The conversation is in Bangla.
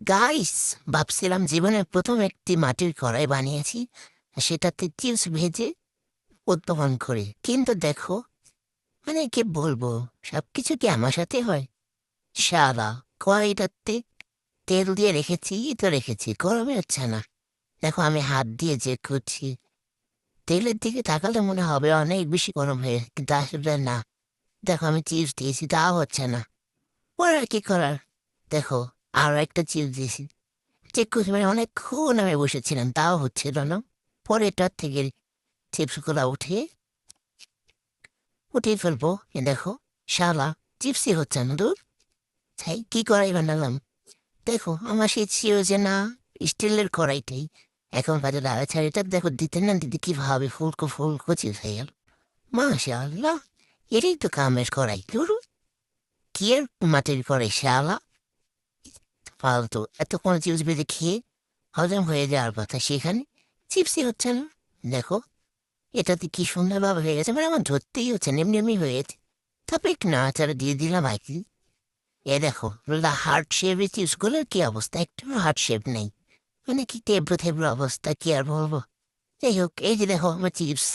গাইস, ভাবছিলাম জীবনের প্রথম একটি মাটির কড়াই বানিয়েছি, সেটাতে চিপস ভেজে উদ্ভাবন করি। কিন্তু দেখো, কি বলবো, সবকিছু কি আমার সাথে হয়? সারা কড়াইটাতে তেল দিয়ে রেখেছি তো রেখেছি, গরমই হচ্ছে না। দেখো, আমি হাত দিয়ে যে করছি, তেলের দিকে তাকালে মনে হবে অনেক বেশি গরম হয়ে, কিন্তু আসলে না। দেখো, আমি চিপস দিয়েছি, তাও হচ্ছে না। পরে আর কি করার? দেখো, আরো একটা চিপস দিয়েছি, চেক করছি, অনেকক্ষণ আমি বসেছিলাম, তাও হচ্ছিল না। পরে এটার থেকে চিপসগুলো উঠিয়ে ফেলবো। দেখো, শালা, চিপসই হচ্ছে না, দূর। তাই কি করাই বানালাম? দেখো, আমার সেই ছিল যে না, স্টিলের কড়াইটাই। এখন বাজে দাঁড়া ছাড়িটা, দেখো দিতে না দিদি কিভাবে ফুলকো ফুলকো চিপস হয়ে গেল। মাশা আল্লাহ, এটাই তো কামের কড়াই, ধরু। কি আর মাটির কড়াই, শালা ফালতু। এতক্ষণ চিপস ভেজে খেয়ে হজম হয়ে যাওয়ার কথা, সেখানে চিপসই হচ্ছে না। দেখো, এটাতে কি সুন্দরভাবে হয়ে গেছে, আমার ধরতেই হচ্ছে না, এমনি এমনি হয়ে গেছে। তারপরে একটু নাড়াচাড়া দিয়ে দিলাম আর কি। দেখো, হার্ট শেপের চিপসগুলোর কি অবস্থা, একটু হার্ট শেপ নেই। কি তেব্রো থেব্রো অবস্থা, কি আর বলবো। যাই হোক, এই যে দেখো আমার চিপস।